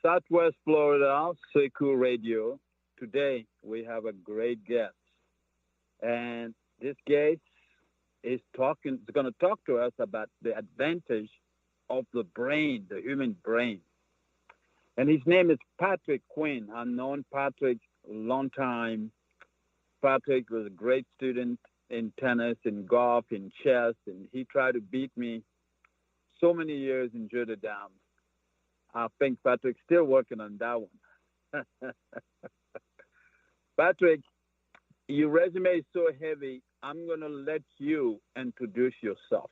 Southwest Florida, Sekou Radio. Today we have a great guest, and this guest is going to talk to us about the advantage of the brain, the human brain. And his name is Patrick Quinn. I've known Patrick a long time. Patrick was a great student in tennis, in golf, in chess, and he tried to beat me so many years in Notre Dame. I think Patrick's still working on that one. Patrick, your resume is so heavy. I'm going to let you introduce yourself.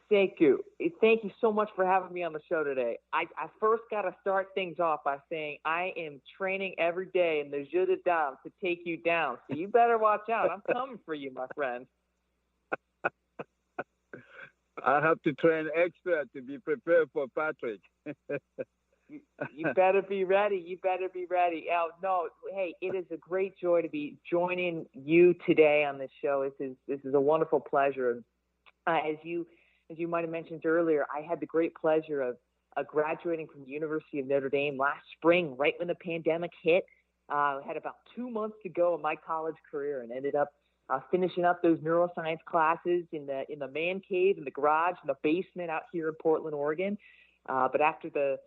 Thank you. Thank you so much for having me on the show today. I first got to start things off by saying I am training every day in the Jeu de Dames to take you down. So you better watch out. I'm coming for you, my friend. I have to train extra to be prepared for Patrick. You better be ready. You better be ready. No, hey, it is a great joy to be joining you today on this show. This is a wonderful pleasure. As you might have mentioned earlier, I had the great pleasure of graduating from the University of Notre Dame last spring, right when the pandemic hit. I had about 2 months to go in my college career and ended up finishing up those neuroscience classes in the man cave, in the garage, in the basement out here in Portland, Oregon. But after the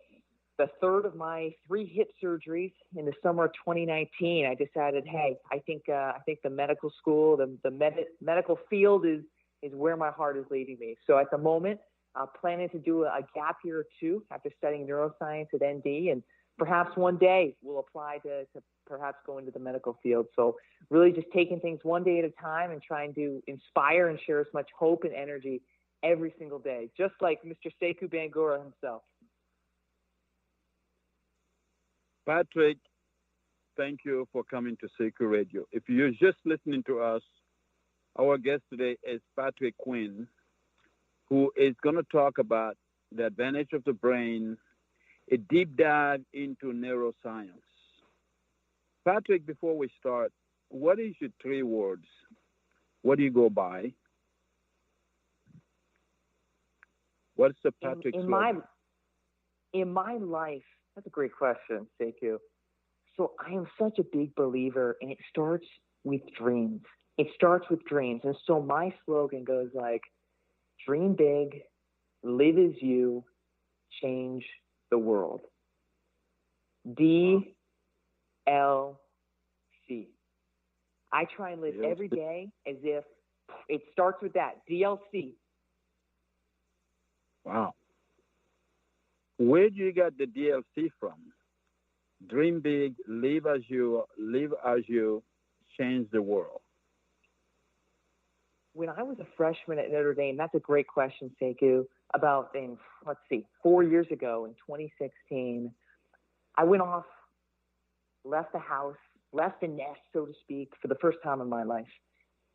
third of my 3 hip surgeries in the summer of 2019, I decided, hey, I think the medical school, the medical field is where my heart is leading me. So at the moment, planning to do a gap year or 2 after studying neuroscience at ND, and perhaps one day we'll apply to perhaps go into the medical field. So really just taking things one day at a time and trying to inspire and share as much hope and energy every single day, just like Mr. Sekou Bangura himself. Patrick, thank you for coming to Sekou Radio. If you're just listening to us, our guest today is Patrick Quinn, who is going to talk about the advantage of the brain, a deep dive into neuroscience. Patrick, before we start, what is your 3 words? What do you go by? What's the Patrick in my life? That's a great question, Sekou. So I am such a big believer, and it starts with dreams. It starts with dreams. And so my slogan goes like, dream big, live as you, change the world. DLC. I try and live every day as if it starts with that, DLC. Wow. Where do you get the DLC from? Dream big, live as you, change the world. When I was a freshman at Notre Dame, that's a great question, Sekou. About 4 years ago in 2016, I went off, left the house, left the nest, so to speak, for the first time in my life.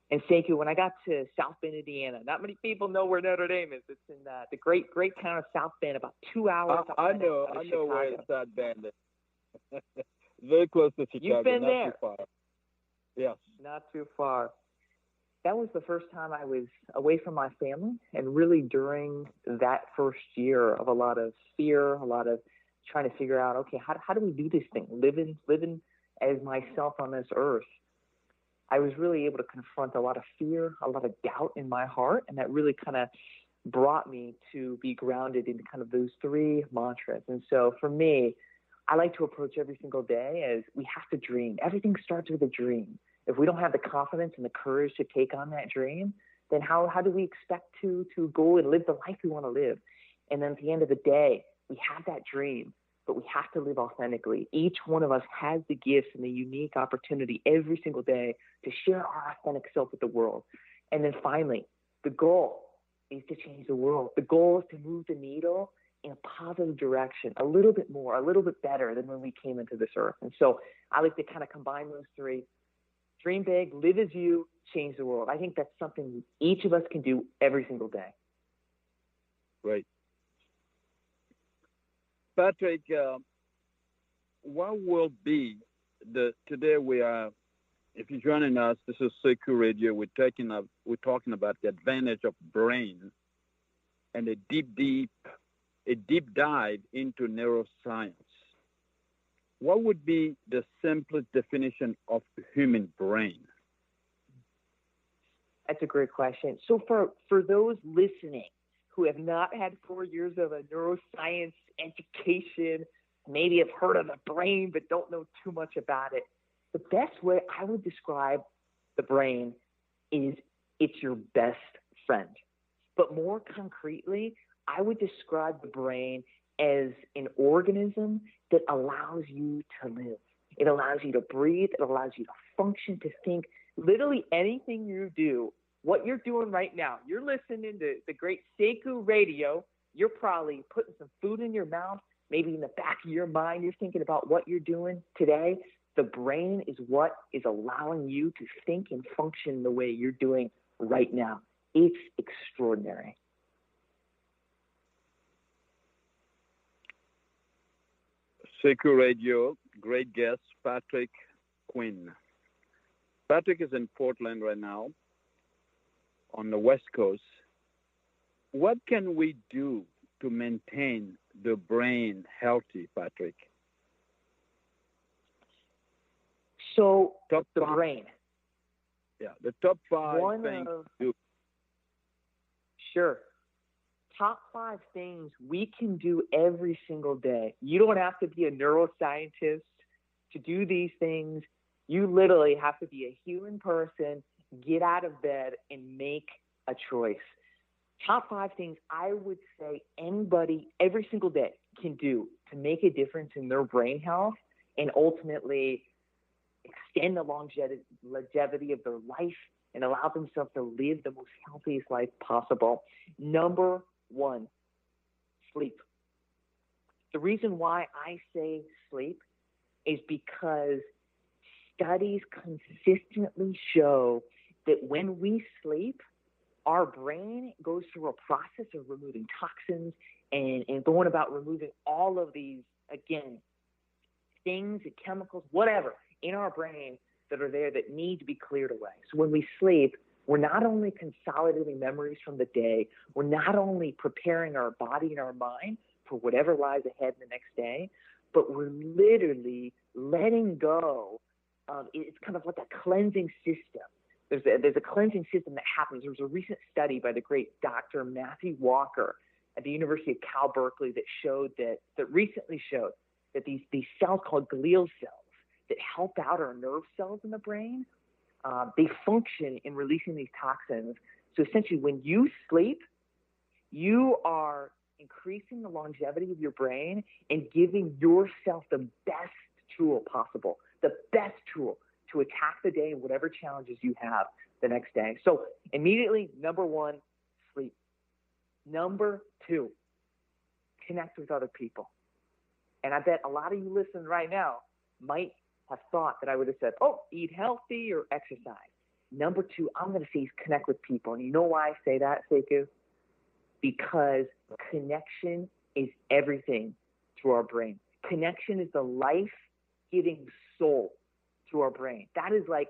And Sekou, when I got to South Bend, Indiana, not many people know where Notre Dame is. It's in the great town of South Bend, about 2 hours I know where it's South Bend is. Very close to Chicago. You've been there. Too far. Yes. Not too far. That was the first time I was away from my family, and really during that first year of a lot of fear, a lot of trying to figure out, okay, how do we do this thing, living as myself on this earth. I was really able to confront a lot of fear, a lot of doubt in my heart, and that really kind of brought me to be grounded in kind of those 3 mantras. And so for me, I like to approach every single day as we have to dream. Everything starts with a dream. If we don't have the confidence and the courage to take on that dream, then how do we expect to go and live the life we want to live? And then at the end of the day, we have that dream. but we have to live authentically. Each one of us has the gifts and the unique opportunity every single day to share our authentic self with the world. And then finally, the goal is to change the world. The goal is to move the needle in a positive direction, a little bit more, a little bit better than when we came into this earth. And so I like to kind of combine those three. Dream big, live as you, change the world. I think that's something each of us can do every single day. Right. Patrick, what will be today we are, if you're joining us, this is Sekou Radio. We're talking about the advantage of brain and a deep dive into neuroscience. What would be the simplest definition of the human brain? That's a great question. So for those listening who have not had 4 years of a neuroscience education, maybe have heard of the brain but don't know too much about it, the best way I would describe the brain is it's your best friend. But more concretely, I would describe the brain as an organism that allows you to live. It allows you to breathe. It allows you to function, to think. Literally anything you do, what you're doing right now, you're listening to the great Sekou Radio. You're probably putting some food in your mouth. Maybe in the back of your mind, you're thinking about what you're doing today. The brain is what is allowing you to think and function the way you're doing right now. It's extraordinary. Sekou Radio, great guest, Patrick Quinn. Patrick is in Portland right now on the West Coast. What can we do to maintain the brain healthy, Patrick? So the brain. Yeah, the top 5 things to do. Sure. Top 5 things we can do every single day. You don't have to be a neuroscientist to do these things. You literally have to be a human person, get out of bed, and make a choice. Top 5 things I would say anybody every single day can do to make a difference in their brain health and ultimately extend the longevity of their life and allow themselves to live the most healthiest life possible. Number 1, sleep. The reason why I say sleep is because studies consistently show that when we sleep, our brain goes through a process of removing toxins and going about removing all of these, again, things, chemicals, whatever, in our brain that are there that need to be cleared away. So when we sleep, we're not only consolidating memories from the day, we're not only preparing our body and our mind for whatever lies ahead the next day, but we're literally letting go. It's kind of like a cleansing system. There's a cleansing system that happens. There was a recent study by the great Dr. Mathew at the University of Cal Berkeley that recently showed that these cells called glial cells that help out our nerve cells in the brain, they function in releasing these toxins. So essentially, when you sleep, you are increasing the longevity of your brain and giving yourself the best tool possible, the best tool to attack the day and whatever challenges you have the next day. So immediately, number 1, sleep. Number 2, connect with other people. And I bet a lot of you listening right now might have thought that I would have said, eat healthy or exercise. Number 2, I'm going to say is connect with people. And you know why I say that, Sekou? Because connection is everything to our brain. Connection is the life-giving soul to our brain. That is like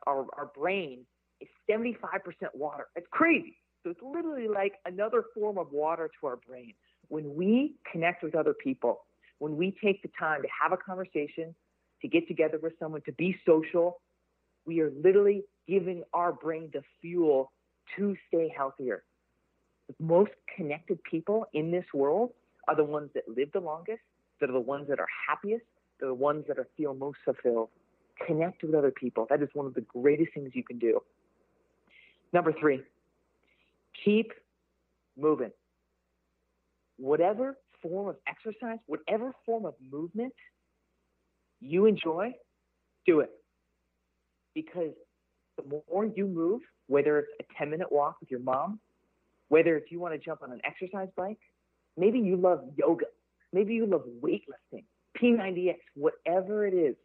our brain is 75% water. It's crazy. So it's literally like another form of water to our brain. When we connect with other people, when we take the time to have a conversation, to get together with someone, to be social, we are literally giving our brain the fuel to stay healthier. The most connected people in this world are the ones that live the longest. They're the ones that are happiest. They're the ones that feel most fulfilled. Connect with other people. That is one of the greatest things you can do. Number 3, keep moving. Whatever form of exercise, whatever form of movement you enjoy, do it. Because the more you move, whether it's a 10-minute walk with your mom, whether if you want to jump on an exercise bike, maybe you love yoga, maybe you love weightlifting, P90X, whatever it is,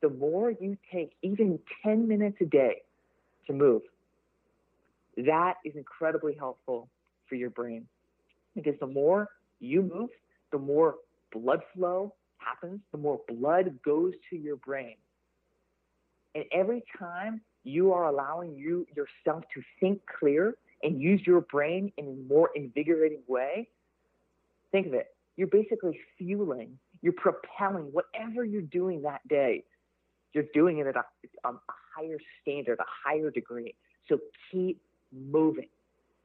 the more you take even 10 minutes a day to move, that is incredibly helpful for your brain. Because the more you move, the more blood flow happens, the more blood goes to your brain. And every time you are allowing yourself to think clear and use your brain in a more invigorating way, think of it. You're basically fueling, you're propelling whatever you're doing that day. You're doing it at a higher standard, a higher degree. So keep moving,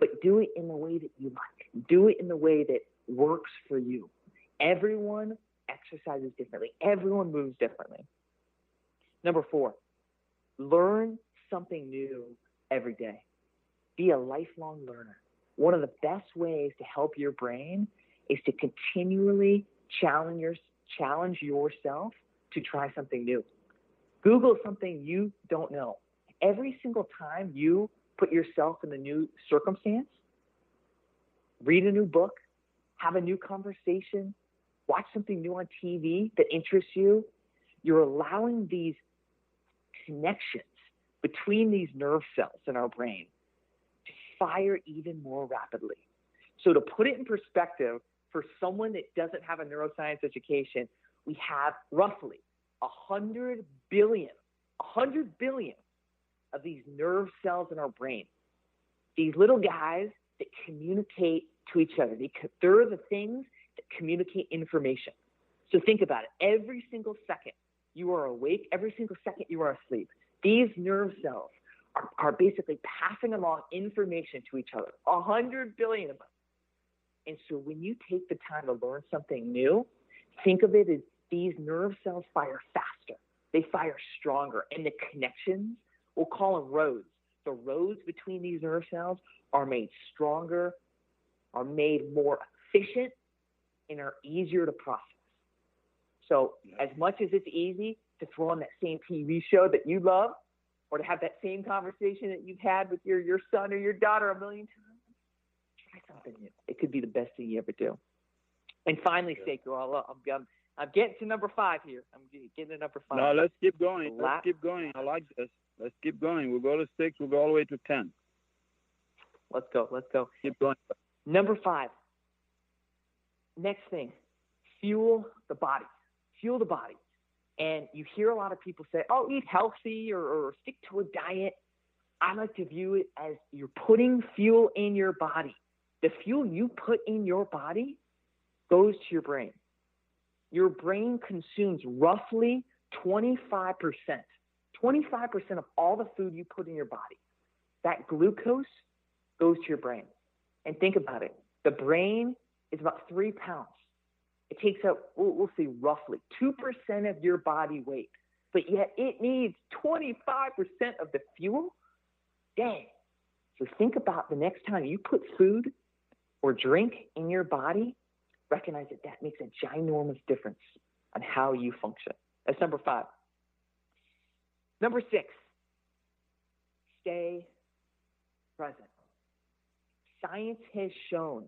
but do it in the way that you like. Do it in the way that works for you. Everyone exercises differently. Everyone moves differently. Number 4, learn something new every day. Be a lifelong learner. One of the best ways to help your brain is to continually challenge yourself to try something new. Google something you don't know. Every single time you put yourself in a new circumstance, read a new book, have a new conversation, watch something new on TV that interests you, you're allowing these connections between these nerve cells in our brain to fire even more rapidly. So to put it in perspective, for someone that doesn't have a neuroscience education, we have roughly 100 billion of these nerve cells in our brain. These little guys that communicate to each other. They're the things that communicate information. So think about it. Every single second you are awake, every single second you are asleep. These nerve cells are basically passing along information to each other. 100 billion of them. And so when you take the time to learn something new, think of it as these nerve cells fire faster. They fire stronger. And the connections, we'll call them roads. The roads between these nerve cells are made stronger, are made more efficient, and are easier to process. So as much as it's easy to throw on that same TV show that you love, or to have that same conversation that you've had with your son or your daughter a million times, try something new. It could be the best thing you ever do. And finally, Sekou, I'm getting to number 5 here. I'm getting to number 5. No, let's keep going. Let's keep going. I like this. Let's keep going. We'll go to 6. We'll go all the way to 10. Let's go. Keep going. Number 5. Next thing, fuel the body. Fuel the body. And you hear a lot of people say, oh, eat healthy or stick to a diet. I like to view it as you're putting fuel in your body. The fuel you put in your body goes to your brain. Your brain consumes roughly 25% of all the food you put in your body. That glucose goes to your brain. And think about it. The brain is about 3 pounds. It takes up, we'll say roughly 2% of your body weight, but yet it needs 25% of the fuel. Dang. So think about the next time you put food or drink in your body, recognize that makes a ginormous difference on how you function. That's number 5. Number 6, stay present. Science has shown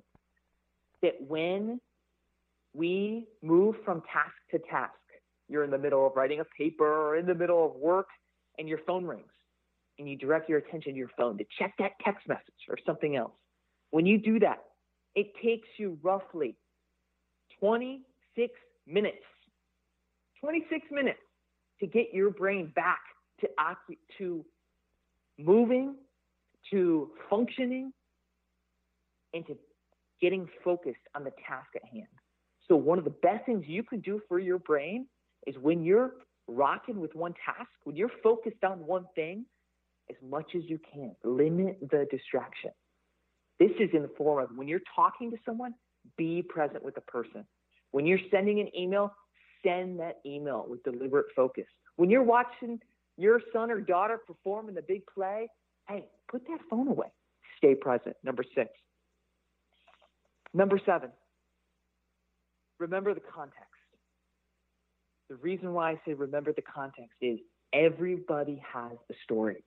that when we move from task to task, you're in the middle of writing a paper or in the middle of work and your phone rings and you direct your attention to your phone to check that text message or something else. When you do that, it takes you roughly 26 minutes to get your brain back to moving, to functioning, and to getting focused on the task at hand. So one of the best things you can do for your brain is when you're rocking with one task, when you're focused on one thing, as much as you can, limit the distraction. This is in the form of when you're talking to someone, be present with the person. When you're sending an email, send that email with deliberate focus. When you're watching your son or daughter perform in the big play, hey, put that phone away. Stay present. Number 6. Number 7, remember the context. The reason why I say remember the context is everybody has a story.